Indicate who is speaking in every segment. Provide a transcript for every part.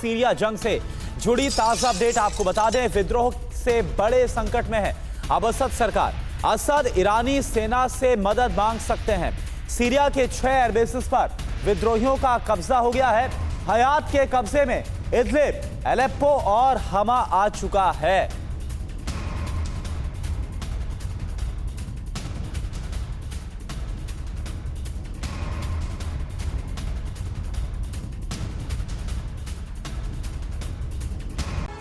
Speaker 1: Syria जंग से जुड़ी ताजा अपडेट आपको बता दें। विद्रोह से बड़े संकट में है अब असद सरकार। असद ईरानी सेना से मदद मांग सकते हैं। सीरिया के 6 एयरबेसेस पर विद्रोहियों का कब्जा हो गया है। हयात के कब्जे में इदलिब, एलेप्पो और हमा आ चुका है।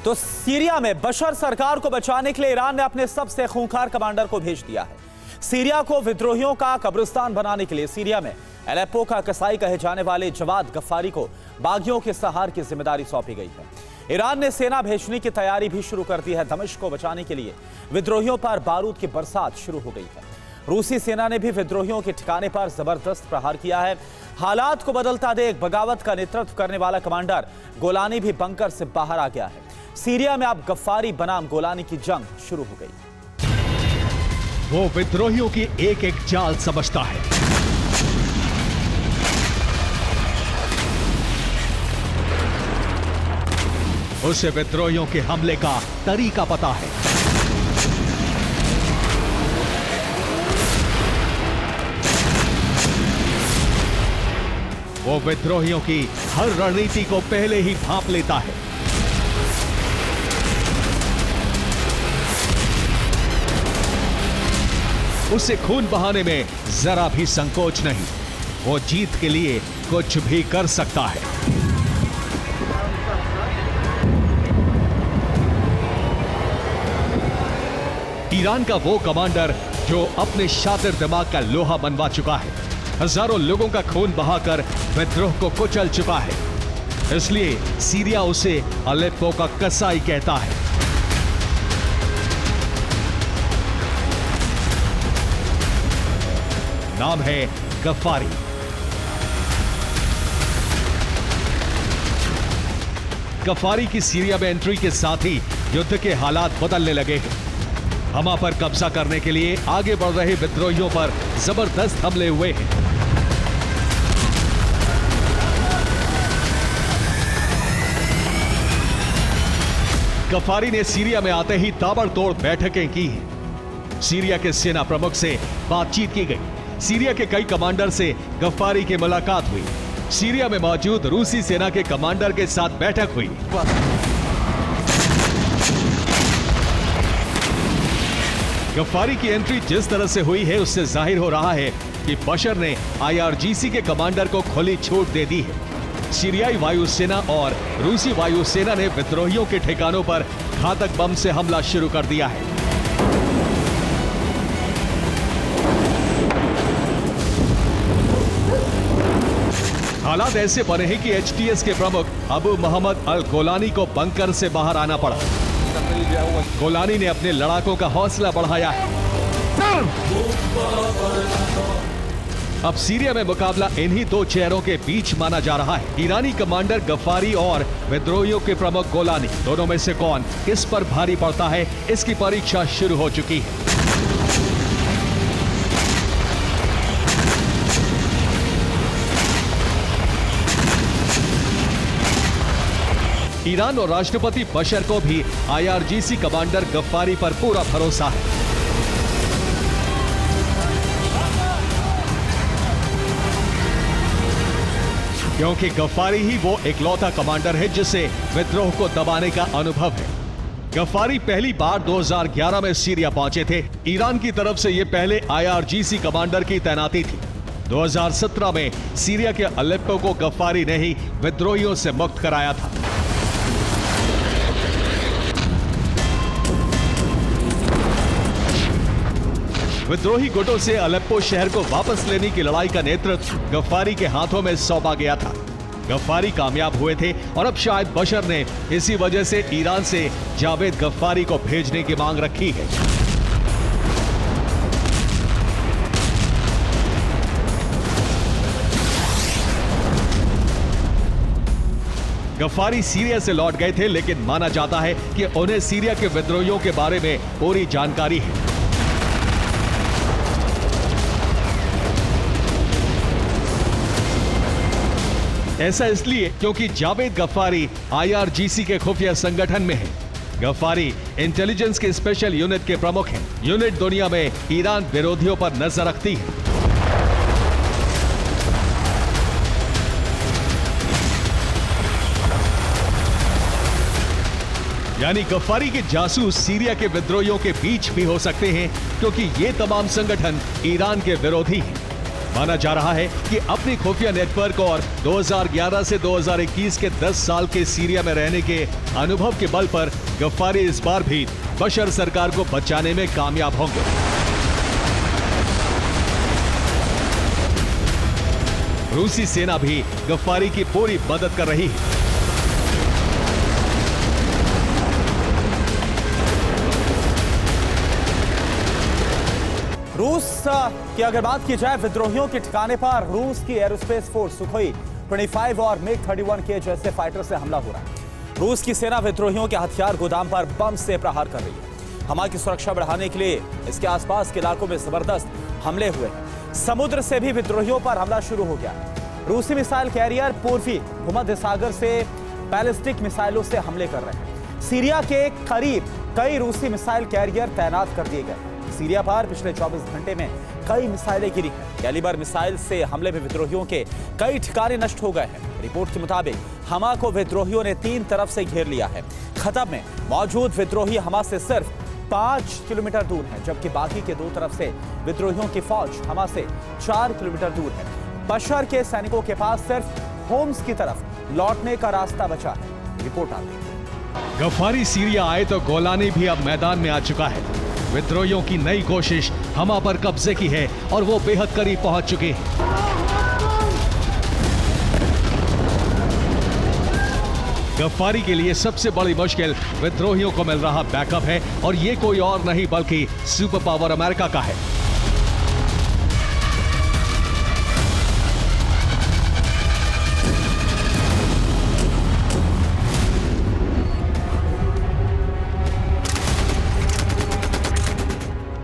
Speaker 1: तो सीरिया में बशर सरकार को बचाने के लिए ईरान ने अपने सबसे खूंखार कमांडर को भेज दिया है। सीरिया को विद्रोहियों का कब्रिस्तान बनाने के लिए सीरिया में एलेप्पो का कसाई कहे जाने वाले जवाद गफ्फारी को बागियों के सहार की जिम्मेदारी सौंपी गई है। ईरान ने सेना भेजने की तैयारी भी शुरू कर दी है। दमिश्क को बचाने के लिए विद्रोहियों पर बारूद की बरसात शुरू हो गई है। रूसी सेना ने भी विद्रोहियों के ठिकाने पर जबरदस्त प्रहार किया है। हालात को बदलता देख बगावत का नेतृत्व करने वाला कमांडर गोलानी भी बंकर से बाहर आ गया है। सीरिया में अब गफ्फारी बनाम गोलानी की जंग शुरू हो गई।
Speaker 2: वो विद्रोहियों की एक एक चाल समझता है। उसे विद्रोहियों के हमले का तरीका पता है। वो विद्रोहियों की हर रणनीति को पहले ही भांप लेता है। उसे खून बहाने में जरा भी संकोच नहीं। वो जीत के लिए कुछ भी कर सकता है। ईरान का वो कमांडर जो अपने शातिर दिमाग का लोहा मनवा चुका है, हजारों लोगों का खून बहाकर विद्रोह को कुचल चुका है, इसलिए सीरिया उसे अलेप्पो का कसाई कहता है। नाम है गफ्फारी। गफ्फारी की सीरिया में एंट्री के साथ ही युद्ध के हालात बदलने लगे हैं। हमा पर कब्जा करने के लिए आगे बढ़ रहे विद्रोहियों पर जबरदस्त हमले हुए हैं। गफ्फारी ने सीरिया में आते ही ताबड़तोड़ बैठकें की। सीरिया के सेना प्रमुख से बातचीत की गई। सीरिया के कई कमांडर से गफ्फारी की मुलाकात हुई। सीरिया में मौजूद रूसी सेना के कमांडर के साथ बैठक हुई। गफ्फारी की एंट्री जिस तरह से हुई है उससे जाहिर हो रहा है कि बशर ने IRGC के कमांडर को खुली छूट दे दी है। सीरियाई वायुसेना और रूसी वायुसेना ने विद्रोहियों के ठिकानों पर घातक बम से हमला शुरू कर दिया है। हालात ऐसे बने हैं कि HTS के प्रमुख अबू मोहम्मद अल गोलानी को बंकर से बाहर आना पड़ा। गोलानी ने अपने लड़ाकों का हौसला बढ़ाया है। अब सीरिया में मुकाबला इन्हीं दो चेहरों के बीच माना जा रहा है। ईरानी कमांडर गफ्फारी और विद्रोहियों के प्रमुख गोलानी, दोनों में से कौन किस पर भारी पड़ता है, इसकी परीक्षा शुरू हो चुकी है। ईरान और राष्ट्रपति बशर को भी IRGC कमांडर गफ्फारी पर पूरा भरोसा है। क्योंकि गफ्फारी ही वो इकलौता कमांडर है जिसे विद्रोह को दबाने का अनुभव है। गफ्फारी पहली बार 2011 में सीरिया पहुंचे थे। ईरान की तरफ से ये पहले IRGC कमांडर की तैनाती थी। 2017 में सीरिया के अलेप्पो को गफ्फारी ने ही विद्रोहियों से मुक्त कराया था। विद्रोही गुटों से अलेप्पो शहर को वापस लेने की लड़ाई का नेतृत्व गफ्फारी के हाथों में सौंपा गया था। गफ्फारी कामयाब हुए थे और अब शायद बशर ने इसी वजह से ईरान से जावेद गफ्फारी को भेजने की मांग रखी है। गफ्फारी सीरिया से लौट गए थे, लेकिन माना जाता है कि उन्हें सीरिया के विद्रोहियों के बारे में पूरी जानकारी है। ऐसा इसलिए क्योंकि जावेद गफ्फारी IRGC के खुफिया संगठन में है। गफ्फारी इंटेलिजेंस के स्पेशल यूनिट के प्रमुख हैं। यूनिट दुनिया में ईरान विरोधियों पर नजर रखती है। यानी गफ्फारी के जासूस सीरिया के विद्रोहियों के बीच भी हो सकते हैं, क्योंकि ये तमाम संगठन ईरान के विरोधी हैं। माना जा रहा है कि अपनी खुफिया नेटवर्क और 2011 से 2021 के 10 साल के सीरिया में रहने के अनुभव के बल पर गफ्फारी इस बार भी बशर सरकार को बचाने में कामयाब होंगे। रूसी सेना भी गफ्फारी की पूरी मदद कर रही है।
Speaker 1: रूस की अगर बात की जाए, विद्रोहियों के ठिकाने पर रूस की एरोस्पेस फोर्स सुखोई 25 और MiG-31 के जैसे फाइटर से हमला हो रहा है। रूस की सेना विद्रोहियों के हथियार गोदाम पर बम से प्रहार कर रही है। हमा की सुरक्षा बढ़ाने के लिए इसके आसपास के इलाकों में जबरदस्त हमले हुए हैं। समुद्र से भी विद्रोहियों पर हमला शुरू हो गया। रूसी मिसाइल कैरियर पूर्वी भूमध्य सागर से बैलिस्टिक मिसाइलों से हमले कर रहे हैं। सीरिया के करीब कई रूसी मिसाइल कैरियर तैनात कर दिए गए। सीरिया पर पिछले 24 घंटे में कई मिसाइलें गिरी हैं। कैलिबर मिसाइल से हमले में विद्रोहियों के कई ठिकाने नष्ट हो गए हैं। रिपोर्ट के मुताबिक हमा को विद्रोहियों ने 3 तरफ से घेर लिया है। खतब में मौजूद विद्रोही हमा से सिर्फ 5 किलोमीटर दूर है, जबकि बाकी के 2 तरफ से विद्रोहियों की फौज हमा से 4 किलोमीटर दूर है। बशर के सैनिकों के पास सिर्फ होम्स की तरफ लौटने का रास्ता बचा है। रिपोर्ट आती है।
Speaker 2: गफ्फारी सीरिया आए तो गोलानी भी अब मैदान में आ चुका है। विद्रोहियों की नई कोशिश हमा पर कब्जे की है और वो बेहद करीब पहुंच चुके हैं। गफ्फारी के लिए सबसे बड़ी मुश्किल विद्रोहियों को मिल रहा बैकअप है, और ये कोई और नहीं बल्कि सुपर पावर अमेरिका का है।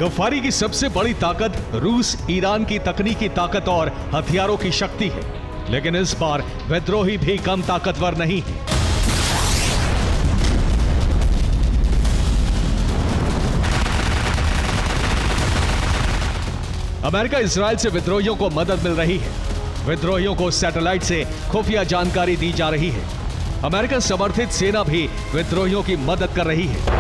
Speaker 2: गफ्फारी की सबसे बड़ी ताकत रूस ईरान की तकनीकी ताकत और हथियारों की शक्ति है, लेकिन इस बार विद्रोही भी कम ताकतवर नहीं है। अमेरिका इजराइल से विद्रोहियों को मदद मिल रही है। विद्रोहियों को सैटेलाइट से खुफिया जानकारी दी जा रही है। अमेरिका समर्थित सेना भी विद्रोहियों की मदद कर रही है।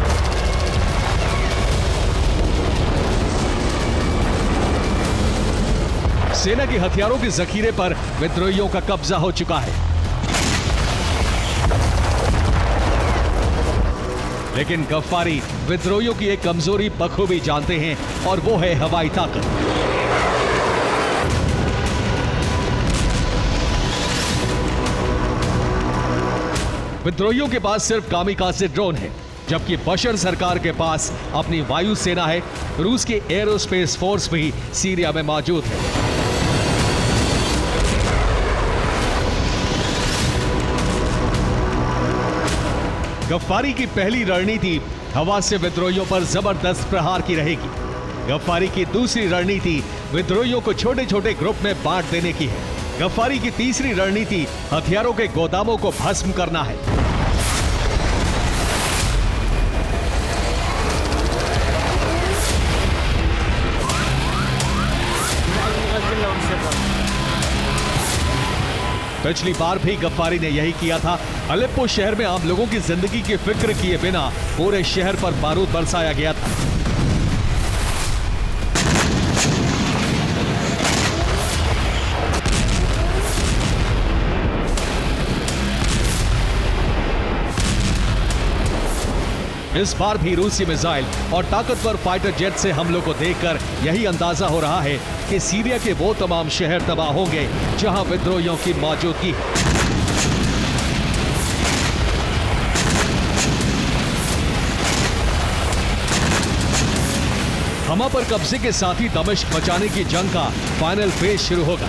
Speaker 2: सेना के हथियारों के जखीरे पर विद्रोहियों का कब्जा हो चुका है, लेकिन गफ्फारी विद्रोहियों की एक कमजोरी बखूबी जानते हैं, और वो है हवाई ताकत। विद्रोहियों के पास सिर्फ कामिकाज़े ड्रोन है, जबकि बशर सरकार के पास अपनी वायु सेना है। रूस की एरोस्पेस फोर्स भी सीरिया में मौजूद है। गफ्फारी की पहली रणनीति हवा से विद्रोहियों पर जबरदस्त प्रहार की रहेगी। गफ्फारी की दूसरी रणनीति विद्रोहियों को छोटे छोटे ग्रुप में बांट देने की है। गफ्फारी की तीसरी रणनीति हथियारों के गोदामों को भस्म करना है। पिछली बार भी गफ्फारी ने यही किया था। अलेप्पो शहर में आम लोगों की जिंदगी की फिक्र किए बिना पूरे शहर पर बारूद बरसाया गया था। इस बार भी रूसी मिसाइल और ताकतवर फाइटर जेट से हमलों को देखकर यही अंदाजा हो रहा है कि सीरिया के वो तमाम शहर तबाह होंगे जहां विद्रोहियों की मौजूदगी है। हमा पर कब्जे के साथ ही दमिश्क बचाने की जंग का फाइनल फेज शुरू होगा।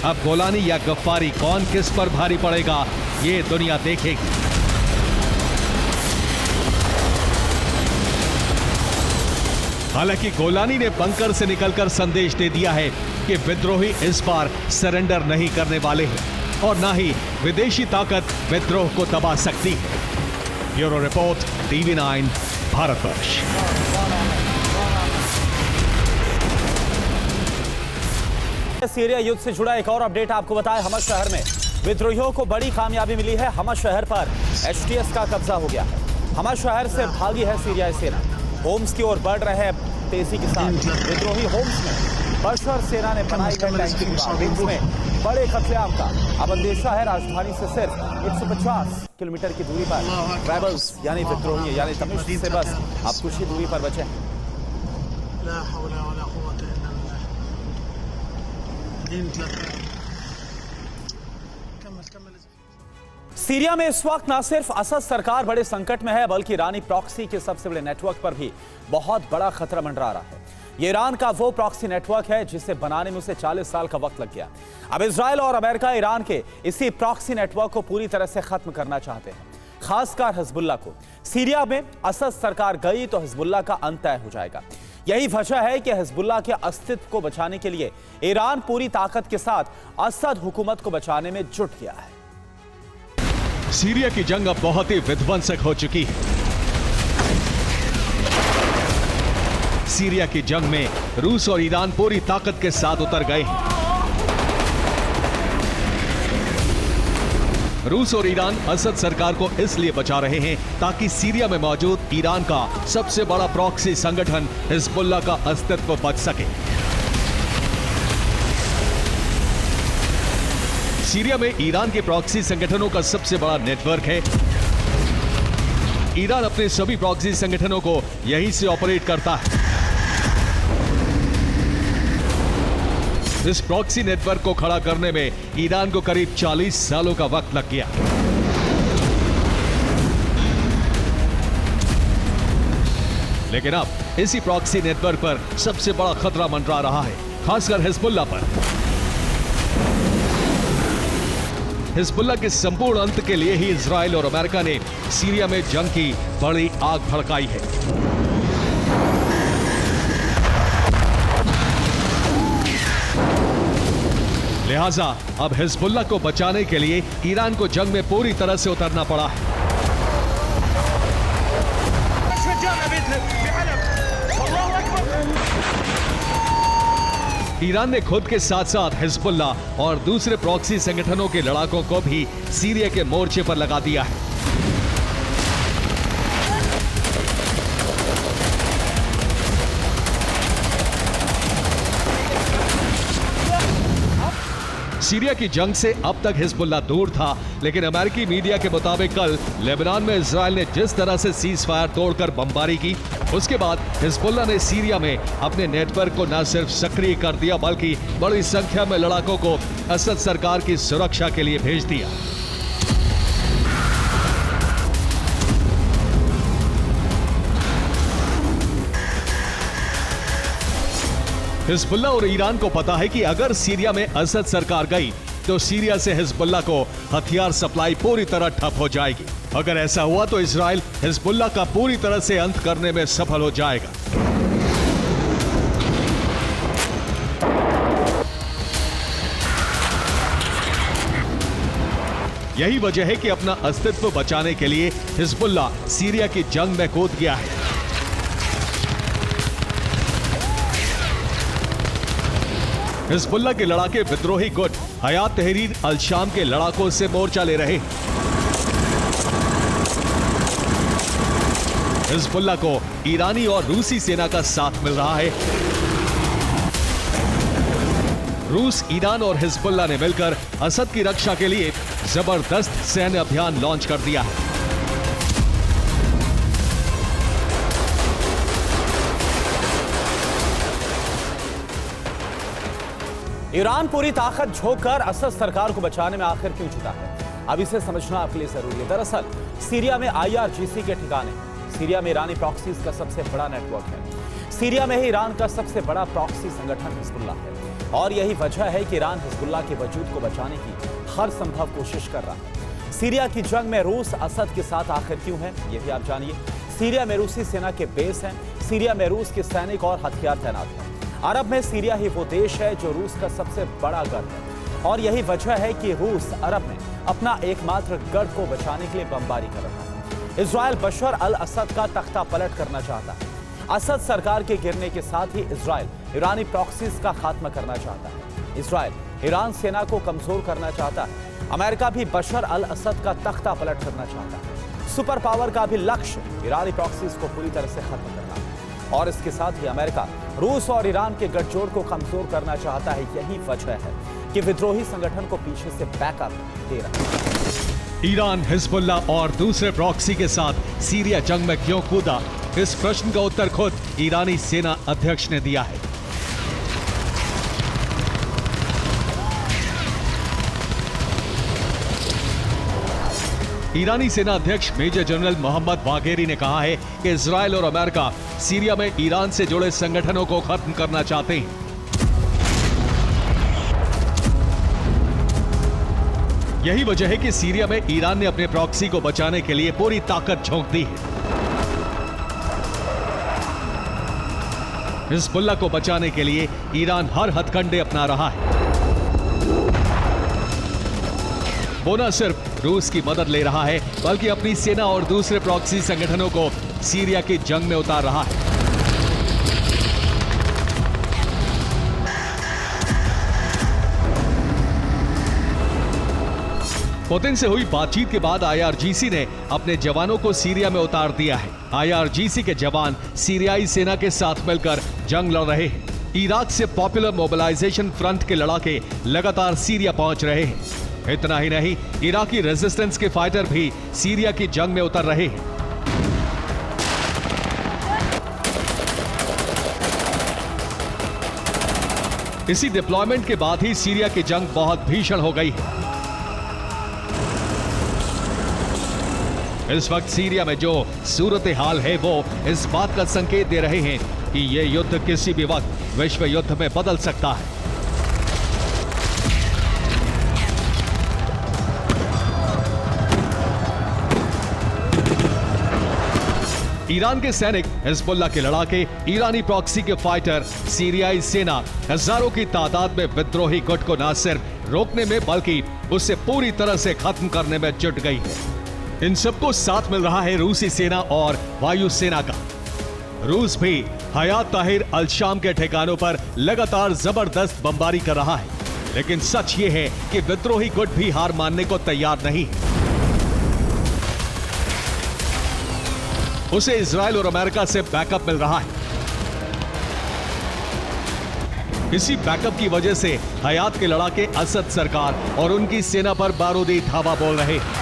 Speaker 2: अब गोलानी या गफ्फारी कौन किस पर भारी पड़ेगा, ये दुनिया देखेगी। हालांकि गोलानी ने बंकर से निकलकर संदेश दे दिया है कि विद्रोही इस बार सरेंडर नहीं करने वाले हैं। और ना ही विदेशी ताकत विद्रोह को दबा सकती है। Bureau report, TV9 Bharatvarsh.
Speaker 1: Syria युद्ध से जुड़ा एक और अपडेट आपको बताएं। हमस शहर में विद्रोहियों को बड़ी कामयाबी मिली है। हमस शहर पर HTS का कब्जा हो गया है। हमस शहर से भागी है सीरियाई सेना। होम्स की ओर बढ़ रहे हैं तेजी के साथ विद्रोही। होम्स में बशर सेना ने बनाई है टैंकिंग होम्स में बड़े कत्लेआम का अब अंदेशा है। राजधानी से सिर्फ 150 किलोमीटर की दूरी पर ट्राइबल्स यानी विद्रोही यानी दमिश्क से बस अब कुछ ही दूरी पर बचे हैं। सीरिया में इस वक्त न सिर्फ असद सरकार बड़े संकट में है बल्कि ईरानी प्रॉक्सी के सबसे बड़े नेटवर्क पर भी बहुत बड़ा खतरा मंडरा रहा है। ये ईरान का वो प्रॉक्सी नेटवर्क है जिसे बनाने में उसे 40 साल का वक्त लग गया। अब इजराइल और अमेरिका ईरान के इसी प्रॉक्सी नेटवर्क को पूरी तरह से खत्म करना चाहते हैं, खासकर हिजबुल्लाह को। सीरिया में असद सरकार गई तो हिजबुल्लाह का अंत तय हो जाएगा। यही वजह है कि हिजबुल्लाह के अस्तित्व को बचाने के लिए ईरान पूरी ताकत के साथ असद हुकूमत को बचाने में जुट गया है।
Speaker 2: सीरिया की जंग अब बहुत ही विध्वंसक हो चुकी है। सीरिया की जंग में रूस और ईरान पूरी ताकत के साथ उतर गए हैं। रूस और ईरान असद सरकार को इसलिए बचा रहे हैं ताकि सीरिया में मौजूद ईरान का सबसे बड़ा प्रॉक्सी संगठन हिजबुल्लाह का अस्तित्व बच सके। सीरिया में ईरान के प्रॉक्सी संगठनों का सबसे बड़ा नेटवर्क है। ईरान अपने सभी प्रॉक्सी संगठनों को यहीं से ऑपरेट करता है। इस प्रॉक्सी नेटवर्क को खड़ा करने में ईरान को करीब 40 सालों का वक्त लग गया। लेकिन अब इसी प्रॉक्सी नेटवर्क पर सबसे बड़ा खतरा मंडरा रहा है, खासकर हिजबुल्लाह पर। हिजबुल्लाह के संपूर्ण अंत के लिए ही इजराइल और अमेरिका ने सीरिया में जंग की बड़ी आग भड़काई है। लिहाजा अब हिजबुल्लाह को बचाने के लिए ईरान को जंग में पूरी तरह से उतरना पड़ा है। ईरान ने खुद के साथ साथ हिजबुल्लाह और दूसरे प्रॉक्सी संगठनों के लड़ाकों को भी सीरिया के मोर्चे पर लगा दिया है। सीरिया की जंग से अब तक हिजबुल्लाह दूर था, लेकिन अमेरिकी मीडिया के मुताबिक कल लेबनान में इजराइल ने जिस तरह से सीज फायर तोड़कर बमबारी की, उसके बाद हिजबुल्लाह ने सीरिया में अपने नेटवर्क को न सिर्फ सक्रिय कर दिया बल्कि बड़ी संख्या में लड़ाकों को असद सरकार की सुरक्षा के लिए भेज दिया। हिजबुल्लाह और ईरान को पता है कि अगर सीरिया में असद सरकार गई तो सीरिया से हिजबुल्लाह को हथियार सप्लाई पूरी तरह ठप हो जाएगी। अगर ऐसा हुआ तो इजराइल हिजबुल्लाह का पूरी तरह से अंत करने में सफल हो जाएगा। यही वजह है कि अपना अस्तित्व बचाने के लिए हिजबुल्लाह सीरिया की जंग में कूद गया है। हिजबुल्लाह के लड़ाके विद्रोही गुट हयात तहरीर अल शाम के लड़ाकों से मोर्चा ले रहे हैं। हिजबुल्लाह को ईरानी और रूसी सेना का साथ मिल रहा है। रूस, ईरान और हिजबुल्लाह ने मिलकर असद की रक्षा के लिए जबरदस्त सैन्य अभियान लॉन्च कर दिया है।
Speaker 1: ईरान पूरी ताकत झोंककर असद सरकार को बचाने में आखिर क्यों जुटा है, अब इसे समझना आपके लिए जरूरी है। दरअसल सीरिया में IRGC के ठिकाने, सीरिया में ईरानी प्रॉक्सीज का सबसे बड़ा नेटवर्क है। सीरिया में ही ईरान का सबसे बड़ा प्रॉक्सी संगठन हिजबुल्लाह है और यही वजह है कि ईरान हिजबुल्लाह के वजूद को बचाने की हर संभव कोशिश कर रहा है। सीरिया की जंग में रूस असद के साथ आखिर क्यों है, ये भी आप जानिए। सीरिया में रूसी सेना के बेस हैं। सीरिया में रूस के सैनिक और हथियार तैनात हैं। अरब में सीरिया ही वो देश है जो रूस का सबसे बड़ा गढ़ है और यही वजह है कि रूस अरब में अपना एकमात्र गढ़ को बचाने के लिए बमबारी कर रहा है। इजराइल बशर अल असद का तख्ता पलट करना चाहता है। असद सरकार के गिरने के साथ ही इजराइल ईरानी प्रॉक्सीज का खात्मा करना चाहता है। इजराइल ईरान सेना को कमजोर करना चाहता है। अमेरिका भी बशर अल असद का तख्ता पलट करना चाहता है। सुपर पावर का भी लक्ष्य ईरानी प्रॉक्सीज को पूरी तरह से खत्म करना है। और इसके साथ ही अमेरिका रूस और ईरान के गठजोड़ को कमजोर करना चाहता है। यही वजह है कि विद्रोही संगठन को पीछे से बैकअप दे रहा है।
Speaker 2: ईरान हिजबुल्ला और दूसरे प्रॉक्सी के साथ सीरिया जंग में क्यों कूदा, इस प्रश्न का उत्तर खुद ईरानी सेना अध्यक्ष ने दिया है। ईरानी सेना अध्यक्ष मेजर जनरल मोहम्मद बाघेरी ने कहा है कि इजराइल और अमेरिका सीरिया में ईरान से जुड़े संगठनों को खत्म करना चाहते हैं। यही वजह है कि सीरिया में ईरान ने अपने प्रॉक्सी को बचाने के लिए पूरी ताकत झोंक दी है। हिजबुल्ला को बचाने के लिए ईरान हर हथकंडे अपना रहा है। वो न सिर्फ रूस की मदद ले रहा है, बल्कि अपनी सेना और दूसरे प्रॉक्सी संगठनों को सीरिया की जंग में उतार रहा है। पुतिन से हुई बातचीत के बाद आईआरजीसी ने अपने जवानों को सीरिया में उतार दिया है। आईआरजीसी के जवान सीरियाई सेना के साथ मिलकर जंग लड़ रहे हैं। इराक से पॉपुलर मोबिलाइजेशन फ्रंट के लड़ाके लगातार सीरिया पहुंच रहे हैं। इतना ही नहीं, इराकी रेजिस्टेंस के फाइटर भी सीरिया की जंग में उतर रहे हैं। इसी डिप्लॉयमेंट के बाद ही सीरिया की जंग बहुत भीषण हो गई है। इस वक्त सीरिया में जो सूरत हाल है वो इस बात का संकेत दे रहे हैं कि ये युद्ध किसी भी वक्त विश्व युद्ध में बदल सकता है। ईरान के सैनिक, हिजबुल्ला के लड़ाके, ईरानी प्रॉक्सी के फाइटर, सीरियाई सेना हजारों की तादाद में विद्रोही गुट को न सिर्फ रोकने में बल्कि उसे पूरी तरह से खत्म करने में जुट गई है। इन सबको साथ मिल रहा है रूसी सेना और वायु सेना का। रूस भी हयात ताहिर अल शाम के ठिकानों पर लगातार जबरदस्त बमबारी कर रहा है, लेकिन सच ये है कि विद्रोही गुट भी हार मानने को तैयार नहीं है। उसे इजराइल और अमेरिका से बैकअप मिल रहा है। इसी बैकअप की वजह से हयात के लड़ाके असद सरकार और उनकी सेना पर बारूदी धावा बोल रहे हैं।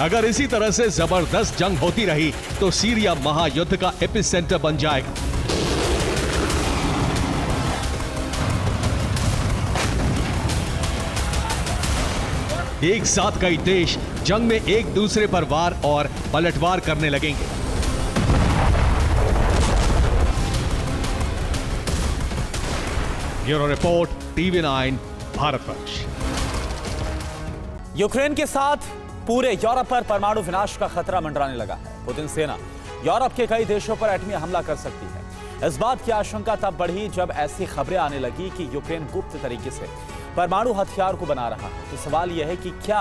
Speaker 2: अगर इसी तरह से जबरदस्त जंग होती रही तो सीरिया महायुद्ध का एपिसेंटर बन जाएगा। एक साथ कई देश जंग में एक दूसरे पर वार और पलटवार करने लगेंगे। Bureau report, TV9 Bharatvarsh.
Speaker 1: Ukraine के साथ पूरे यूरोप पर परमाणु विनाश का खतरा मंडराने लगा है। पुतिन सेना यूरोप के कई देशों पर एटमी हमला कर सकती है। इस बात की आशंका तब बढ़ी जब ऐसी खबरें आने लगी कि यूक्रेन गुप्त तरीके से परमाणु हथियार को बना रहा है। तो सवाल यह है कि क्या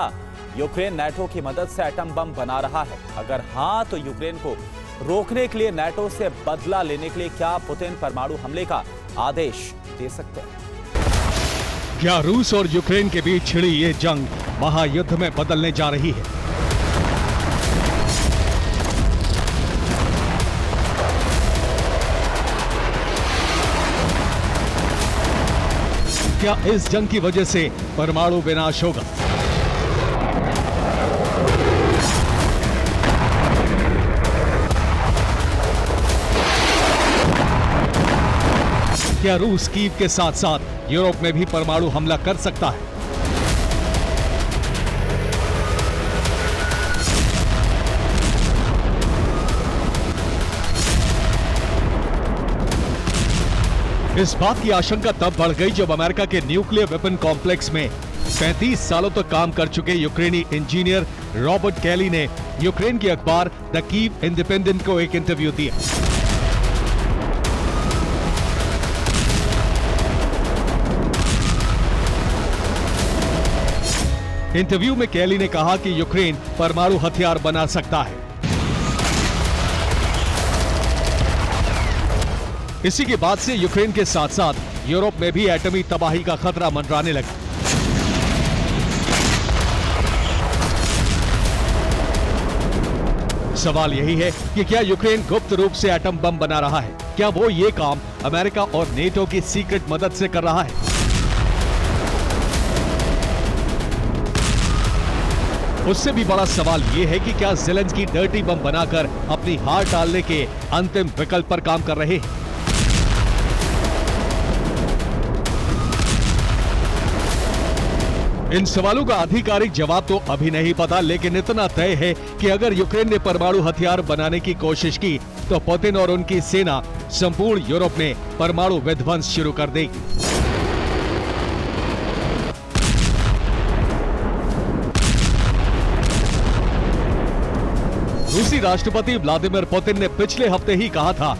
Speaker 1: यूक्रेन नाटो की मदद से एटम बम बना रहा है? अगर हाँ, तो यूक्रेन को रोकने के लिए नाटो से बदला लेने के लिए क्या पुतिन परमाणु हमले का आदेश दे सकते हैं?
Speaker 2: क्या रूस और यूक्रेन के बीच छिड़ी ये जंग महायुद्ध में बदलने जा रही है? क्या इस जंग की वजह से परमाणु विनाश होगा? क्या रूस कीव के साथ साथ यूरोप में भी परमाणु हमला कर सकता है? इस बात की आशंका तब बढ़ गई जब अमेरिका के न्यूक्लियर वेपन कॉम्प्लेक्स में 35 सालों तक काम कर चुके यूक्रेनी इंजीनियर रॉबर्ट कैली ने यूक्रेन के अखबार द कीव इंडिपेंडेंट को एक इंटरव्यू दिया। इंटरव्यू में कैली ने कहा कि यूक्रेन परमाणु हथियार बना सकता है। इसी के बाद से यूक्रेन के साथ साथ यूरोप में भी एटमी तबाही का खतरा मंडराने लगा। सवाल यही है कि क्या यूक्रेन गुप्त रूप से एटम बम बना रहा है? क्या वो ये काम अमेरिका और नेटो की सीक्रेट मदद से कर रहा है? उससे भी बड़ा सवाल यह है कि क्या ज़ेलेंस्की डर्टी बम बनाकर अपनी हार टालने के अंतिम विकल्प पर काम कर रहे हैं? इन सवालों का आधिकारिक जवाब तो अभी नहीं पता, लेकिन इतना तय है कि अगर यूक्रेन ने परमाणु हथियार बनाने की कोशिश की तो पुतिन और उनकी सेना संपूर्ण यूरोप में परमाणु विध्वंस शुरू कर देगी। रूसी राष्ट्रपति व्लादिमीर पुतिन ने पिछले हफ्ते ही कहा था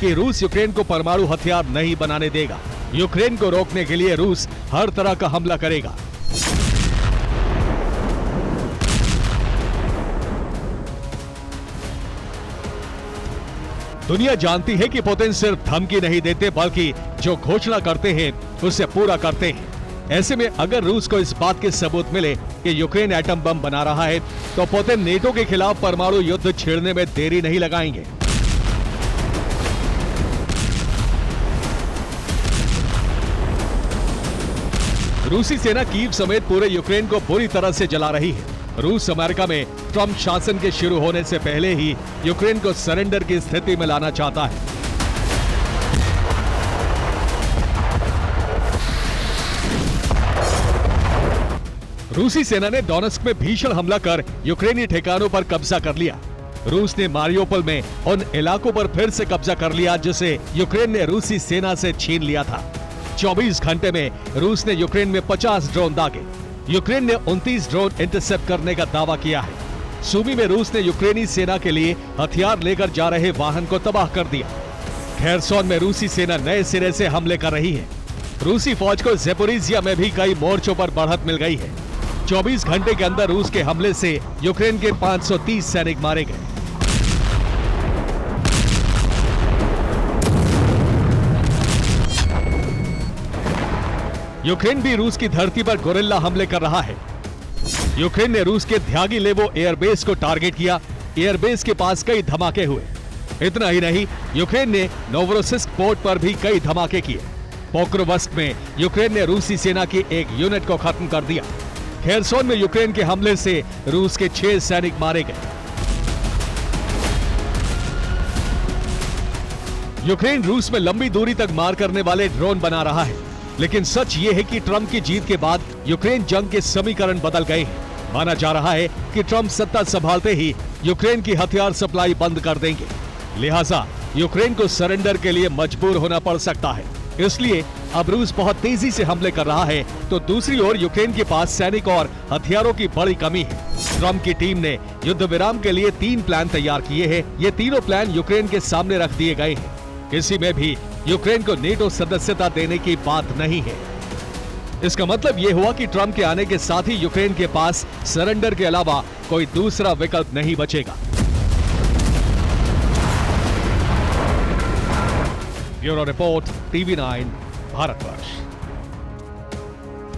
Speaker 2: कि रूस यूक्रेन को परमाणु हथियार नहीं बनाने देगा। यूक्रेन को रोकने के लिए रूस हर तरह का हमला करेगा। दुनिया जानती है कि पुतिन सिर्फ धमकी नहीं देते बल्कि जो घोषणा करते हैं उसे पूरा करते हैं। ऐसे में अगर रूस को इस बात के सबूत मिले कि यूक्रेन एटम बम बना रहा है तो पुतिन नेटो के खिलाफ परमाणु युद्ध छेड़ने में देरी नहीं लगाएंगे। रूसी सेना कीव समेत पूरे यूक्रेन को बुरी तरह से जला रही है। रूस अमेरिका में ट्रंप शासन के शुरू होने से पहले ही यूक्रेन को सरेंडर की स्थिति में लाना चाहता है। रूसी सेना ने डोनेस्क में भीषण हमला कर यूक्रेनी ठिकानों पर कब्जा कर लिया। रूस ने मारियोपोल में उन इलाकों पर फिर से कब्जा कर लिया जिसे यूक्रेन ने रूसी सेना से छीन लिया था। 24 घंटे में रूस ने यूक्रेन में 50 ड्रोन दागे। यूक्रेन ने 29 ड्रोन इंटरसेप्ट करने का दावा किया है। सूमी में रूस ने यूक्रेनी सेना के लिए हथियार लेकर जा रहे वाहन को तबाह कर दिया। खेरसोन में रूसी सेना नए सिरे से हमले कर रही है। रूसी फौज को ज़ेपोरिजिया में भी कई मोर्चों पर बढ़त मिल गई है। 24 घंटे के अंदर रूस के हमले से यूक्रेन के 530 सैनिक मारे गए। यूक्रेन भी रूस की धरती पर गोरिल्ला हमले कर रहा है। यूक्रेन ने रूस के ध्यागिलेवो एयरबेस को टारगेट किया। एयरबेस के पास कई धमाके हुए। इतना ही नहीं, यूक्रेन ने नोवरोसिस्क पोर्ट पर भी कई धमाके किए। पोक्रोवस्क में यूक्रेन ने रूसी सेना की एक यूनिट को खत्म कर दिया। खेरसोन में यूक्रेन के हमले से रूस के 6 सैनिक मारे गए। यूक्रेन रूस में लंबी दूरी तक मार करने वाले ड्रोन बना रहा है, लेकिन सच ये है कि ट्रंप की जीत के बाद यूक्रेन जंग के समीकरण बदल गए हैं। माना जा रहा है कि ट्रंप सत्ता संभालते ही यूक्रेन की हथियार सप्लाई बंद कर देंगे। लिहाजा यूक्रेन को सरेंडर के लिए मजबूर होना पड़ सकता है। इसलिए अब रूस बहुत तेजी से हमले कर रहा है, तो दूसरी ओर यूक्रेन के पास सैनिक और हथियारों की बड़ी कमी है। ट्रंप की टीम ने युद्ध विराम के लिए 3 प्लान तैयार किए हैं। ये तीनों प्लान यूक्रेन के सामने रख दिए गए हैं। किसी में भी यूक्रेन को नेटो सदस्यता देने की बात नहीं है। इसका मतलब यह हुआ कि ट्रंप के आने के साथ ही यूक्रेन के पास सरेंडर के अलावा कोई दूसरा विकल्प नहीं बचेगा। Bureau report, TV9, Bharatvarsh.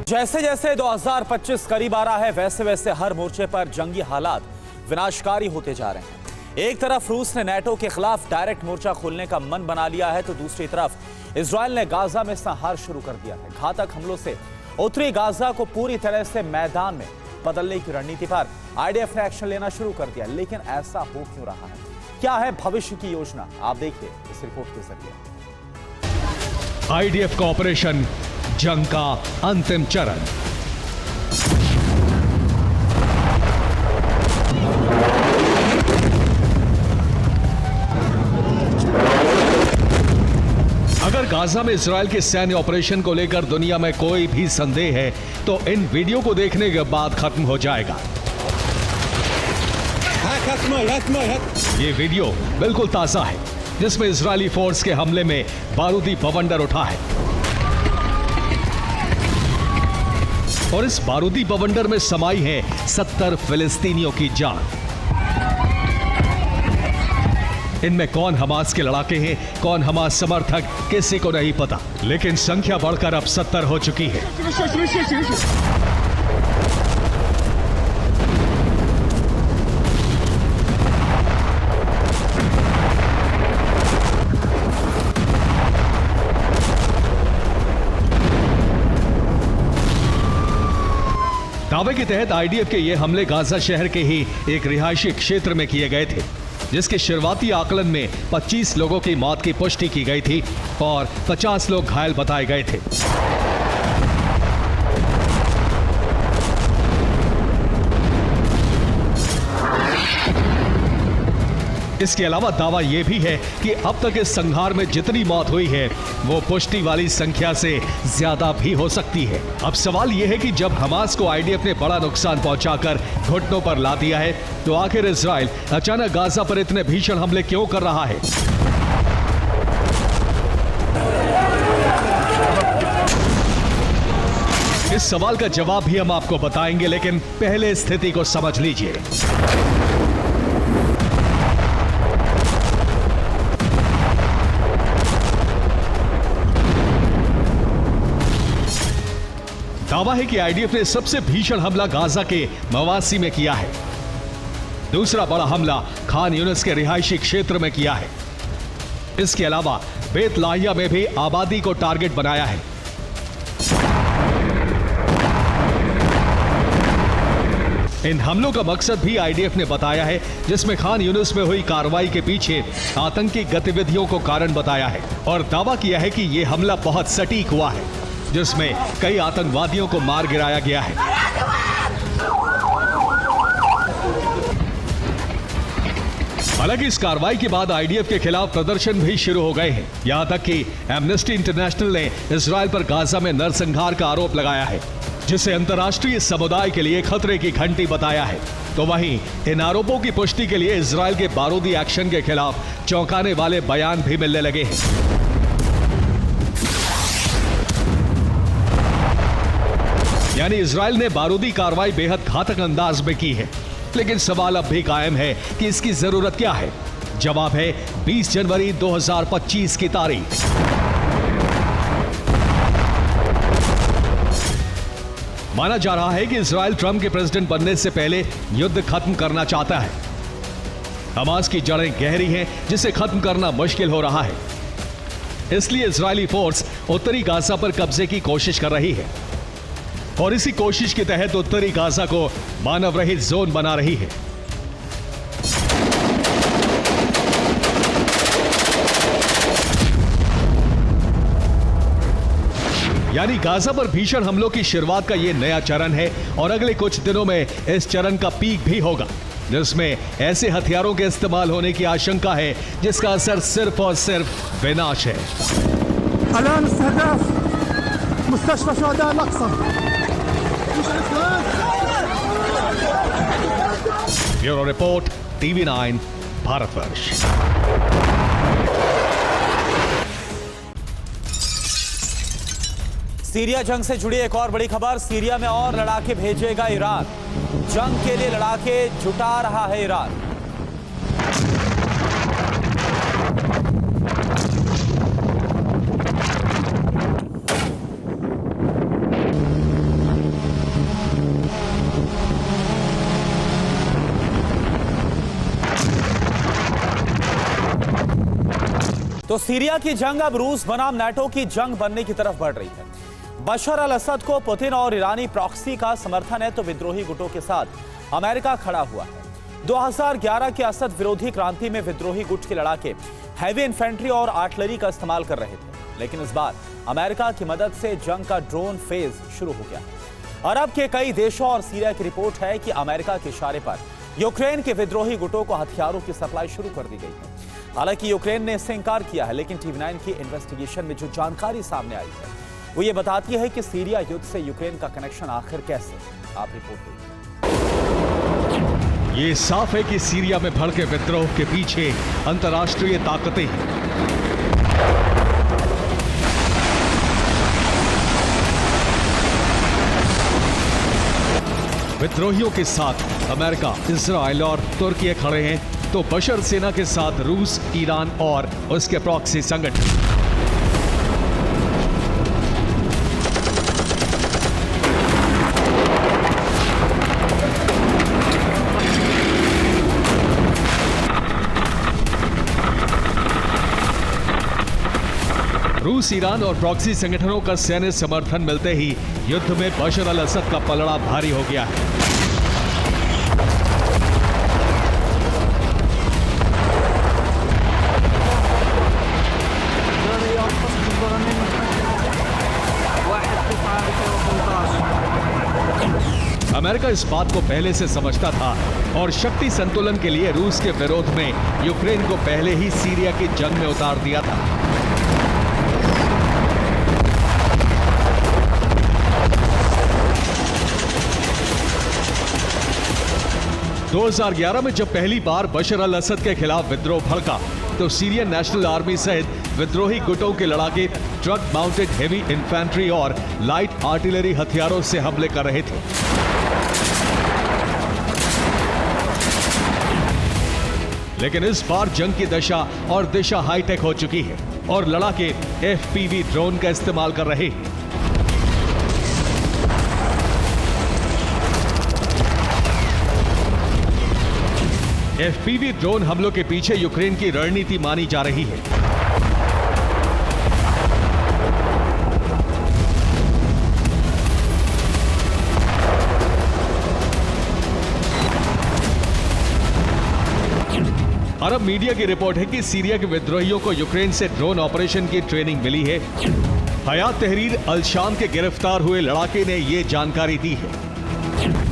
Speaker 1: जैसे जैसे 2025 करीब आ रहा है, वैसे वैसे हर मोर्चे पर जंगी हालात विनाशकारी होते जा रहे हैं। एक तरफ रूस ने नेटो के खिलाफ डायरेक्ट मोर्चा खोलने का मन बना लिया है, तो दूसरी तरफ इजराइल ने गाजा में संहार शुरू कर दिया है। घातक हमलों से उत्तरी गाजा को पूरी तरह से मैदान में बदलने की रणनीति पर आईडीएफ ने एक्शन लेना शुरू कर दिया। लेकिन ऐसा हो क्यों रहा है? क्या है भविष्य की योजना? आप देखिए इस रिपोर्ट के जरिए।
Speaker 2: आईडीएफ का ऑपरेशन जंग का अंतिम चरण। गाजा में इजराइल के सैन्य ऑपरेशन को लेकर दुनिया में कोई भी संदेह है तो इन वीडियो को देखने के बाद खत्म हो जाएगा। ये वीडियो बिल्कुल ताजा है, जिसमें इजरायली फोर्स के हमले में बारूदी बवंडर उठा है और इस बारूदी बवंडर में समाई है 70 फिलिस्तीनियों की जान। इनमें कौन हमास के लड़ाके हैं, कौन हमास समर्थक, किसी को नहीं पता, लेकिन संख्या बढ़कर अब 70 हो चुकी है। दावे के तहत आईडीएफ के ये हमले गाजा शहर के ही एक रिहायशी क्षेत्र में किए गए थे, जिसके शुरुआती आकलन में 25 लोगों की मौत की पुष्टि की गई थी और 50 लोग घायल बताए गए थे। इसके अलावा दावा यह भी है कि अब तक इस संघार में जितनी मौत हुई है वो पुष्टि वाली संख्या से ज्यादा भी हो सकती है। अब सवाल यह है कि जब हमास को आईडीएफ ने बड़ा नुकसान पहुंचाकर घुटनों पर ला दिया है तो आखिर इजराइल अचानक गाजा पर इतने भीषण हमले क्यों कर रहा है? इस सवाल का जवाब भी हम आपको बताएंगे, लेकिन पहले स्थिति को समझ लीजिए। दावा है कि आईडीएफ ने सबसे भीषण हमला गाजा के मवासी में किया है। दूसरा बड़ा हमला खान यूनिस के रिहायशी क्षेत्र में किया है। इसके अलावा बेत लाहिया में भी आबादी को टारगेट बनाया है। इन हमलों का मकसद भी आईडीएफ ने बताया है, जिसमें खान यूनिस में हुई कार्रवाई के पीछे आतंकी गतिविधियों को कारण बताया है और दावा किया है कि यह हमला बहुत सटीक हुआ है, जिसमें कई आतंकवादियों को मार गिराया गया है। हालांकि इस कार्रवाई के बाद आईडीएफ के खिलाफ प्रदर्शन भी शुरू हो गए हैं। यहां तक कि एमनेस्टी इंटरनेशनल ने इजराइल पर गाजा में नरसंहार का आरोप लगाया है, जिसे अंतर्राष्ट्रीय समुदाय के लिए खतरे की घंटी बताया है। तो वहीं इन आरोपों की पुष्टि के लिए इजराइल के बारूदी एक्शन के खिलाफ चौंकाने वाले बयान भी मिलने लगे हैं। यानी इजराइल ने बारूदी कार्रवाई बेहद घातक अंदाज में की है, लेकिन सवाल अब भी कायम है कि इसकी जरूरत क्या है। जवाब है 20 जनवरी 2025 की तारीख। माना जा रहा है कि इजराइल ट्रंप के प्रेसिडेंट बनने से पहले युद्ध खत्म करना चाहता है। हमास की जड़ें गहरी हैं, जिसे खत्म करना मुश्किल हो रहा है। इसलिए इजरायली फोर्स उत्तरी गाजा पर कब्जे की कोशिश कर रही है और इसी कोशिश के तहत उत्तरी गाजा को मानव रहित जोन बना रही है। यानी गाजा पर भीषण हमलों की शुरुआत का यह नया चरण है और अगले कुछ दिनों में इस चरण का पीक भी होगा, जिसमें ऐसे हथियारों के इस्तेमाल होने की आशंका है जिसका असर सिर्फ और सिर्फ विनाश है। Bureau report, TV9 Bharatvarsh.
Speaker 1: Syria जंग से जुड़ी एक और बड़ी खबर। सीरिया में और लड़ाके भेजेगा ईरान। जंग के लिए लड़ाके जुटा रहा है ईरान। तो सीरिया की जंग अब रूस बनाम नाटो की जंग बनने की तरफ बढ़ रही है। बशर अल असद को पुतिन और ईरानी प्रॉक्सी का समर्थन है, तो विद्रोही गुटों के साथ अमेरिका खड़ा हुआ है। 2011 के असद विरोधी क्रांति में विद्रोही गुट के लड़ाके हैवी इन्फेंट्री और आर्टिलरी का इस्तेमाल कर रहे थे, लेकिन इस बार अमेरिका की मदद से जंग का ड्रोन फेज शुरू हो गया। अरब के कई देशों और सीरिया की रिपोर्ट है कि अमेरिका के इशारे पर यूक्रेन के विद्रोही गुटों को हथियारों की सप्लाई शुरू कर दी गई है। हालांकि यूक्रेन ने इससे इनकार किया है, लेकिन TV9 की इन्वेस्टिगेशन में जो जानकारी सामने आई है वो ये बताती है कि सीरिया युद्ध से यूक्रेन का कनेक्शन आखिर कैसे। आप रिपोर्ट देखिए।
Speaker 2: ये साफ है कि सीरिया में भड़के विद्रोह के पीछे अंतर्राष्ट्रीय ताकतें हैं। विद्रोहियों के साथ अमेरिका, इजराइल और तुर्की खड़े हैं, तो बशर सेना के साथ रूस, ईरान और उसके प्रॉक्सी संगठन। रूस, ईरान और प्रॉक्सी संगठनों का सैन्य समर्थन मिलते ही युद्ध में बशर अल असद का पलड़ा भारी हो गया है। अमेरिका इस बात को पहले से समझता था और शक्ति संतुलन के लिए रूस के विरोध में यूक्रेन को पहले ही सीरिया की जंग में उतार दिया था। 2011 में जब पहली बार बशर अल असद के खिलाफ विद्रोह भड़का तो सीरियन नेशनल आर्मी सहित विद्रोही गुटों के लड़ाके ट्रक माउंटेड हेवी इन्फेंट्री और लाइट आर्टिलरी हथियारों से हमले कर रहे थे। लेकिन इस बार जंग की दशा और दिशा हाईटेक हो चुकी है और लड़ाके FPV ड्रोन का इस्तेमाल कर रहे हैं। FPV ड्रोन हमलों के पीछे यूक्रेन की रणनीति मानी जा रही है। अरब मीडिया की रिपोर्ट है कि सीरिया के विद्रोहियों को यूक्रेन से ड्रोन ऑपरेशन की ट्रेनिंग मिली है। हयात तहरीर अल शाम के गिरफ्तार हुए लड़ाके ने यह जानकारी दी है।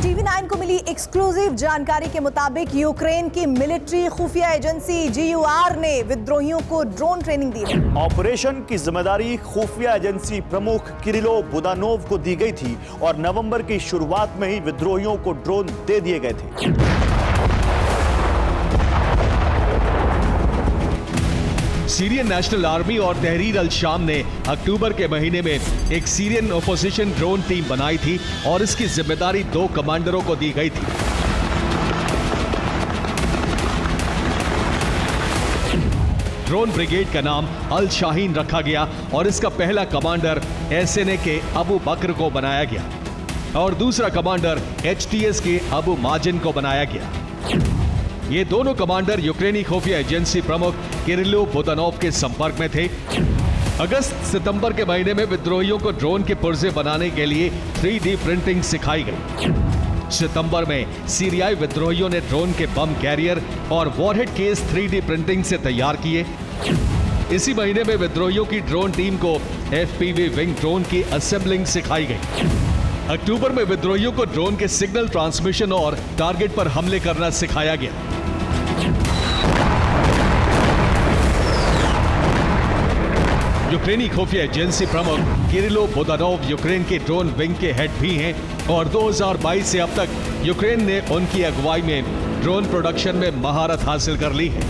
Speaker 3: TV9 को मिली एक्सक्लूसिव जानकारी के मुताबिक यूक्रेन की मिलिट्री खुफिया एजेंसी GUR ने विद्रोहियों को ड्रोन ट्रेनिंग दी है।
Speaker 4: ऑपरेशन की जिम्मेदारी खुफिया एजेंसी प्रमुख किरिलो बुदानोव को दी गई थी और नवंबर की शुरुआत में ही विद्रोहियों को ड्रोन दे दिए गए थे।
Speaker 2: सीरियन नेशनल आर्मी और तहरीर अल शाम ने अक्टूबर के महीने में एक सीरियन ओपोजिशन ड्रोन टीम बनाई थी और इसकी जिम्मेदारी 2 कमांडरों को दी गई थी। ड्रोन ब्रिगेड का नाम अल शाहीन रखा गया और इसका पहला कमांडर SNA के अबू बकर को बनाया गया और दूसरा कमांडर HTS के अबू माजिन को बनाया गया। ये दोनों कमांडर यूक्रेनी खुफिया एजेंसी प्रमुख किरिलो बुदानोव के संपर्क में थे। अगस्त-सितंबर के महीने में विद्रोहियों को ड्रोन के पुर्जे बनाने के लिए 3D प्रिंटिंग सिखाई गई। सितंबर में सीरियाई विद्रोहियों ने ड्रोन के बम कैरियर और वॉरहेड केस 3D प्रिंटिंग से तैयार किए। इसी महीने में विद्रोहियों की ड्रोन टीम को FPV विंग ड्रोन की असेंबलिंग सिखाई गई। अक्टूबर में विद्रोहियों को ड्रोन के सिग्नल ट्रांसमिशन और टारगेट पर हमले करना सिखाया गया। यूक्रेनी खुफिया एजेंसी प्रमुख किरिलो बुदानोव यूक्रेन के ड्रोन विंग के हेड भी हैं और 2022 से अब तक यूक्रेन ने उनकी अगुवाई में ड्रोन प्रोडक्शन में महारत हासिल कर ली है।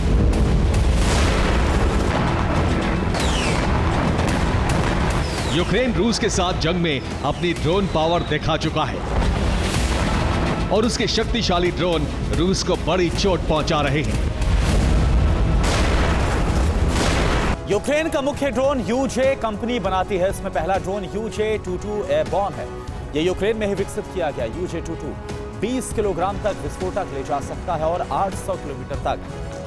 Speaker 2: यूक्रेन रूस के साथ जंग में अपनी ड्रोन पावर दिखा चुका है और उसके शक्तिशाली ड्रोन रूस को बड़ी चोट पहुंचा रहे हैं।
Speaker 1: यूक्रेन का मुख्य ड्रोन UJ कंपनी बनाती है। इसमें पहला ड्रोन UJ-22 एयरबॉर्न है। यह यूक्रेन में ही विकसित किया गया। UJ-22 20 किलोग्राम तक विस्फोटक ले जा सकता है और 800 किलोमीटर तक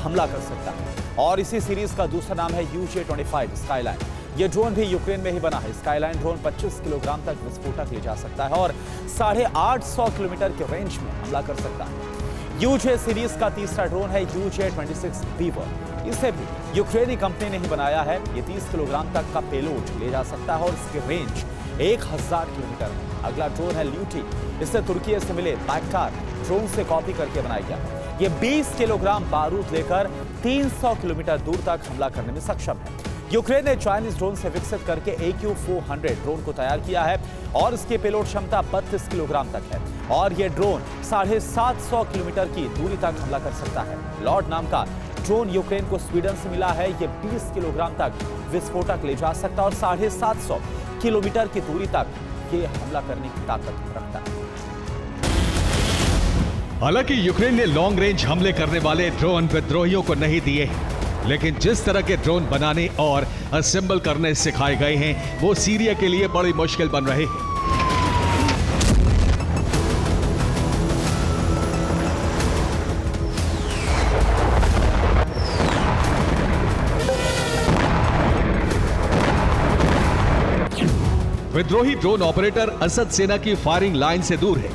Speaker 1: हमला कर सकता है। और इसी सीरीज का दूसरा नाम है UJ-25 स्काईलाइन। यह ड्रोन भी यूक्रेन में ही बना है। स्काईलाइन ड्रोन 25 किलोग्राम तक विस्फोटक ले जा सकता है और 850 किलोमीटर के रेंज में हमला कर सकता है। UJ सीरीज का तीसरा ड्रोन है UJ-26 बीवर। इसे भी यूक्रेनी कंपनी ने ही बनाया है। ये 30 किलोग्राम तक का पेलोड ले जा सकता है और इसकी रेंज 1000 किलोमीटर है। अगला ड्रोन है ल्यूटी। इसे तुर्की से मिले बैक्टार ड्रोन से कॉपी करके बनाया गया। ये 20 किलोग्राम बारूद लेकर 300 किलोमीटर दूर तक हमला करने में सक्षम है। यूक्रेन ने चाइनीज ड्रोन से विकसित करके AQ-400 ड्रोन को तैयार किया है और इसकी पेलोड क्षमता 32 किलोग्राम तक है और यह ड्रोन 750 किलोमीटर की दूरी तक हमला कर सकता है। लॉर्ड नाम का ड्रोन यूक्रेन को स्वीडन से मिला है। यह 20 किलोग्राम तक विस्फोटक ले जा सकता है और 750 किलोमीटर की दूरी तक ये हमला करने की ताकत रखता है।
Speaker 2: हालांकि यूक्रेन ने लॉन्ग रेंज हमले करने वाले ड्रोन विद्रोहियों को नहीं दिए, लेकिन जिस तरह के ड्रोन बनाने और असेंबल करने सिखाए गए हैं वो सीरिया के लिए बड़ी मुश्किल बन रहे हैं। विद्रोही ड्रोन ऑपरेटर असद सेना की फायरिंग लाइन से दूर है।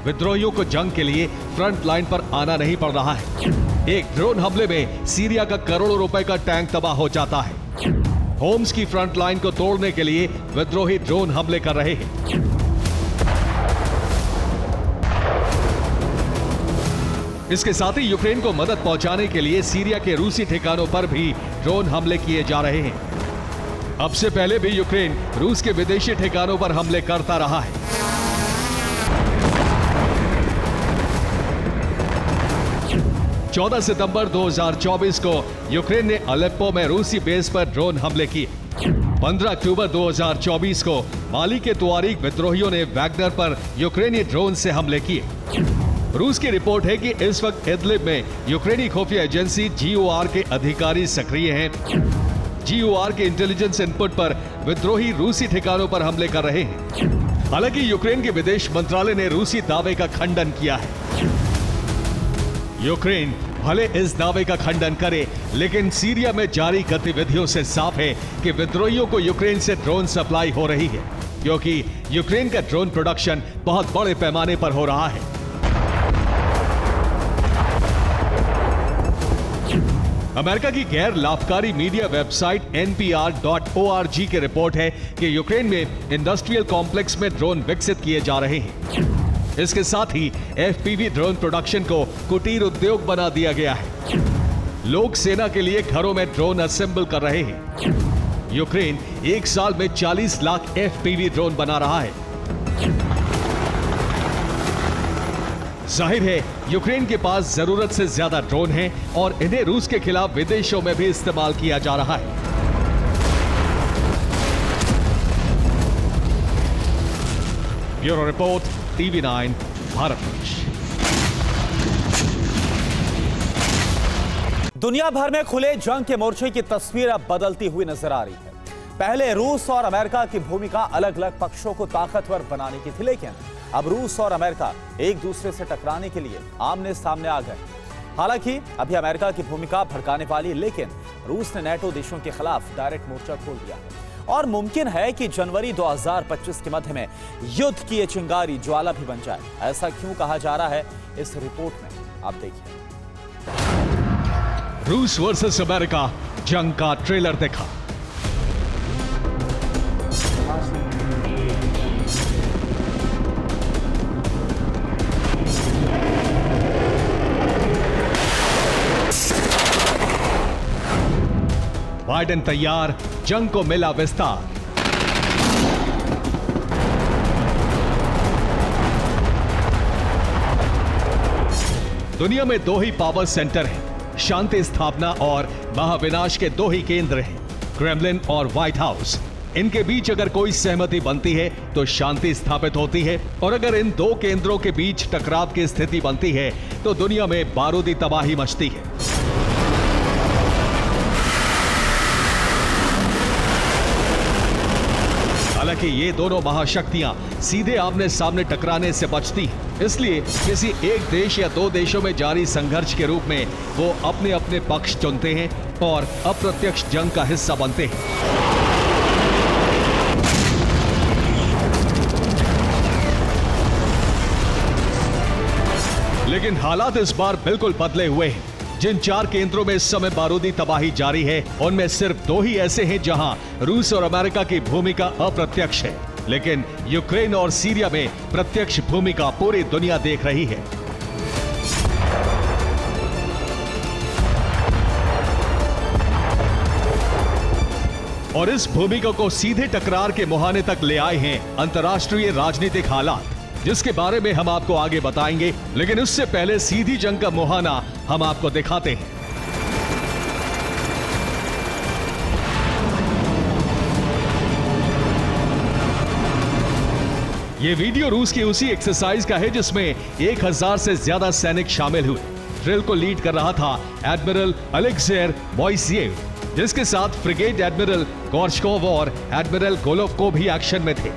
Speaker 2: विद्रोहियों को जंग के लिए फ्रंट लाइन पर आना नहीं पड़ रहा है। एक ड्रोन हमले में सीरिया का करोड़ों रुपए का टैंक तबाह हो जाता है। होम्स की फ्रंट लाइन को तोड़ने के लिए विद्रोही ड्रोन हमले कर रहे हैं। इसके साथ ही यूक्रेन को मदद पहुंचाने के लिए सीरिया के रूसी ठिकानों पर भी ड्रोन हमले किए जा रहे हैं। अब से पहले भी यूक्रेन रूस के विदेशी ठिकानों पर हमले करता रहा है। चौदह सितंबर 2024 को यूक्रेन ने अलेप्पो में रूसी बेस पर ड्रोन हमले किए। 15 अक्टूबर 2024 को माली के तुआरीग विद्रोहियों ने वैगनर पर यूक्रेनी ड्रोन से हमले किए। रूस की रिपोर्ट है कि इस वक्त इदलिब में यूक्रेनी खुफिया एजेंसी GOR के अधिकारी सक्रिय हैं। GOR के इंटेलिजेंस इनपुट पर विद्रोही रूसी ठिकानों पर हमले कर रहे हैं। हालांकि यूक्रेन के विदेश मंत्रालय ने रूसी दावे का खंडन किया है। यूक्रेन भले इस दावे का खंडन करे, लेकिन सीरिया में जारी गतिविधियों से साफ है कि विद्रोहियों को यूक्रेन से ड्रोन सप्लाई हो रही है, क्योंकि यूक्रेन का ड्रोन प्रोडक्शन बहुत बड़े पैमाने पर हो रहा है। अमेरिका की गैर लाभकारी मीडिया वेबसाइट NPR.org की रिपोर्ट है कि यूक्रेन में इंडस्ट्रियल कॉम्प्लेक्स में ड्रोन विकसित किए जा रहे हैं। इसके साथ ही FPV ड्रोन प्रोडक्शन को कुटीर उद्योग बना दिया गया है। लोग सेना के लिए घरों में ड्रोन असेंबल कर रहे हैं। यूक्रेन एक साल में 40 लाख FPV ड्रोन बना रहा है। जाहिर है यूक्रेन के पास जरूरत से ज्यादा ड्रोन हैं और इन्हें रूस के खिलाफ विदेशों में भी इस्तेमाल किया जा रहा है। Bureau report, TV9 Bharat.
Speaker 1: दुनिया भर में खुले जंग के मोर्चे की तस्वीर अब बदलती हुई नजर आ रही है। पहले रूस और अमेरिका की भूमिका अलग अलग पक्षों को ताकतवर बनाने की थी, लेकिन अब रूस और अमेरिका एक दूसरे से टकराने के लिए आमने सामने आ गए। हालांकि अभी अमेरिका की भूमिका भड़काने वाली है, लेकिन रूस ने NATO देशों के खिलाफ डायरेक्ट मोर्चा खोल दिया और मुमकिन है कि जनवरी 2025 के मध्य में युद्ध की ये चिंगारी ज्वाला भी बन जाए। ऐसा क्यों कहा जा रहा है, इस रिपोर्ट में आप देखिए।
Speaker 2: रूस वर्सेस अमेरिका जंग का ट्रेलर देखा। बाइडेन तैयार, जंग को मिला विस्तार। दुनिया में दो ही पावर सेंटर हैं, शांति स्थापना और महाविनाश के दो ही केंद्र हैं, क्रेमलिन और व्हाइट हाउस। इनके बीच अगर कोई सहमति बनती है तो शांति स्थापित होती है, और अगर इन दो केंद्रों के बीच टकराव की स्थिति बनती है तो दुनिया में बारूदी तबाही मचती है। हालांकि ये दोनों महाशक्तियां सीधे आमने सामने टकराने से बचती हैं, इसलिए किसी एक देश या दो देशों में जारी संघर्ष के रूप में वो अपने अपने पक्ष चुनते हैं और अप्रत्यक्ष जंग का हिस्सा बनते हैं। लेकिन हालात इस बार बिल्कुल बदले हुए हैं। जिन चार केंद्रों में इस समय बारूदी तबाही जारी है, उनमें सिर्फ दो ही ऐसे हैं जहां रूस और अमेरिका की भूमिका अप्रत्यक्ष है, लेकिन यूक्रेन और सीरिया में प्रत्यक्ष भूमिका पूरी दुनिया देख रही है। और इस भूमिका को सीधे टकरार के मुहाने तक ले आए हैं अंतर्राष्ट्रीय राजनीतिक हालात, जिसके बारे में हम आपको आगे बताएंगे। लेकिन उससे पहले सीधी जंग का मुहाना हम आपको दिखाते हैं। ये वीडियो रूस की उसी एक्सरसाइज का है जिसमें 1000 से ज्यादा सैनिक शामिल हुए। ड्रिल को लीड कर रहा था एडमिरल अलेक्जेर मोइसेव, जिसके साथ फ्रिगेट एडमिरल गोर्शकोव और एडमिरल गोलोवको भी एक्शन में थे।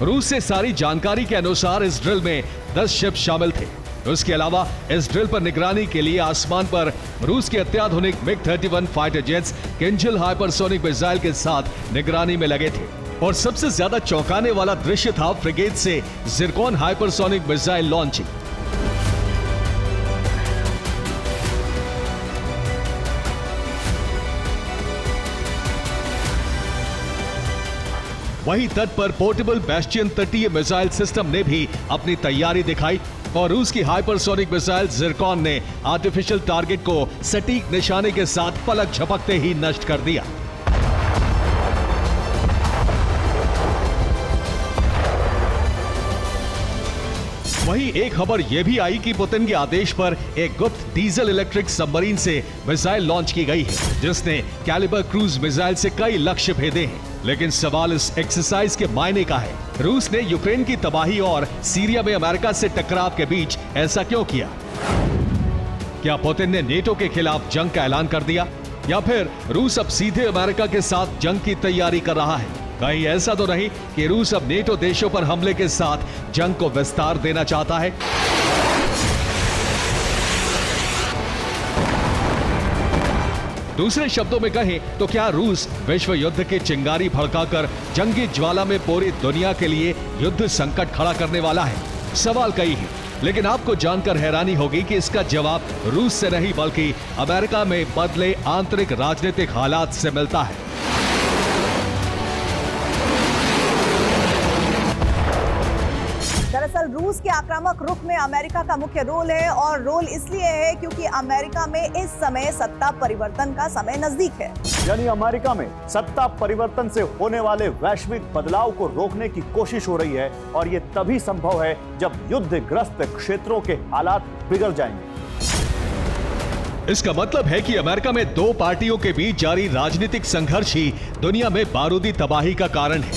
Speaker 2: रूस से सारी जानकारी के अनुसार इस ड्रिल में 10 शिप शामिल थे। उसके अलावा इस ड्रिल पर निगरानी के लिए आसमान पर रूस के अत्याधुनिक MiG-31 fighter jets Kinjal hypersonic missile के साथ निगरानी में लगे थे। और सबसे ज्यादा चौंकाने वाला दृश्य था फ्रिगेट से जिरकॉन हाइपरसोनिक मिसाइल लॉन्चिंग। वहीं तट पर पोर्टेबल बैस्टियन तटीय मिसाइल सिस्टम ने भी अपनी तैयारी दिखाई और रूस की हाइपरसोनिक मिसाइल जिरकॉन ने आर्टिफिशियल टारगेट को सटीक निशाने के साथ पलक झपकते ही नष्ट कर दिया। वहीं एक खबर यह भी आई कि पुतिन के आदेश पर एक गुप्त डीजल इलेक्ट्रिक सबमरीन से मिसाइल लॉन्च की गई है, जिसने कैलिबर क्रूज मिसाइल से कई लक्ष्य भेदे हैं। लेकिन सवाल इस एक्सरसाइज के मायने का है। रूस ने यूक्रेन की तबाही और सीरिया में अमेरिका से टकराव के बीच ऐसा क्यों किया? क्या पुतिन ने नेटो के खिलाफ जंग का ऐलान कर दिया, या फिर रूस अब सीधे अमेरिका के साथ जंग की तैयारी कर रहा है? कहीं ऐसा तो नहीं कि रूस अब नेटो देशों पर हमले के साथ जंग को विस्तार देना चाहता है? दूसरे शब्दों में कहें तो क्या रूस विश्व युद्ध की चिंगारी भड़काकर जंगी ज्वाला में पूरी दुनिया के लिए युद्ध संकट खड़ा करने वाला है? सवाल कई है, लेकिन आपको जानकर हैरानी होगी कि इसका जवाब रूस से नहीं बल्कि अमेरिका में बदले आंतरिक राजनीतिक हालात से मिलता है।
Speaker 3: दरअसल रूस के आक्रामक रुख में अमेरिका का मुख्य रोल है, और रोल इसलिए है क्योंकि अमेरिका में इस समय सत्ता परिवर्तन का समय नजदीक है।
Speaker 4: यानी अमेरिका में सत्ता परिवर्तन से होने वाले वैश्विक बदलाव को रोकने की कोशिश हो रही है, और ये तभी संभव है जब युद्धग्रस्त क्षेत्रों के हालात बिगड़ जाएंगे।
Speaker 2: इसका मतलब है कि अमेरिका में दो पार्टियों के बीच जारी राजनीतिक संघर्ष ही दुनिया में बारूदी तबाही का कारण है,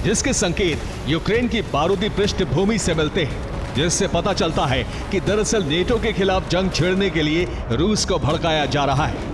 Speaker 2: जिसके संकेत यूक्रेन की बारूदी पृष्ठभूमि से मिलते हैं, जिससे पता चलता है कि दरअसल नेटो के खिलाफ जंग छेड़ने के लिए रूस को भड़काया जा रहा है।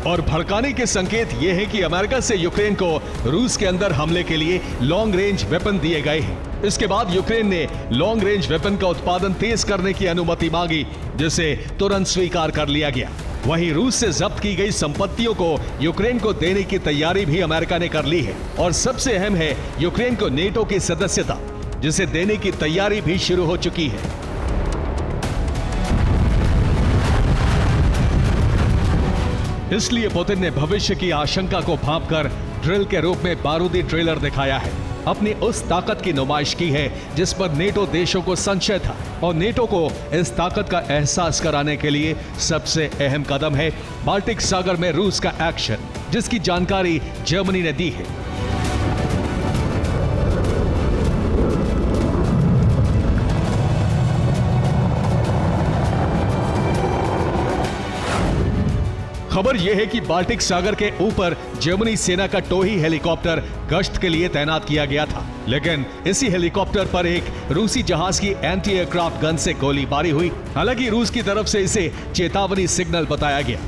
Speaker 2: और भड़काने के संकेत ये हैं कि अमेरिका से यूक्रेन को रूस के अंदर हमले के लिए लॉन्ग रेंज वेपन दिए गए हैं। इसके बाद यूक्रेन ने लॉन्ग रेंज वेपन का उत्पादन तेज करने की अनुमति मांगी, जिसे तुरंत स्वीकार कर लिया गया। वहीं रूस से जब्त की गई संपत्तियों को यूक्रेन को देने की तैयारी भी अमेरिका ने कर ली है, और सबसे अहम है यूक्रेन को नेटो की सदस्यता, जिसे देने की तैयारी भी शुरू हो चुकी है। इसलिए पुतिन ने भविष्य की आशंका को भांपकर ड्रिल के रूप में बारूदी ट्रेलर दिखाया है, अपनी उस ताकत की नुमाइश की है जिस पर नेटो देशों को संशय था, और नेटो को इस ताकत का एहसास कराने के लिए सबसे अहम कदम है बाल्टिक सागर में रूस का एक्शन, जिसकी जानकारी जर्मनी ने दी है। खबर यह है कि बाल्टिक सागर के ऊपर जर्मनी सेना का टोही हेलीकॉप्टर गश्त के लिए तैनात किया गया था, लेकिन इसी हेलीकॉप्टर पर एक रूसी जहाज की एंटी एयरक्राफ्ट गन से गोलीबारी हुई। हालांकि रूस की तरफ से इसे चेतावनी सिग्नल बताया गया।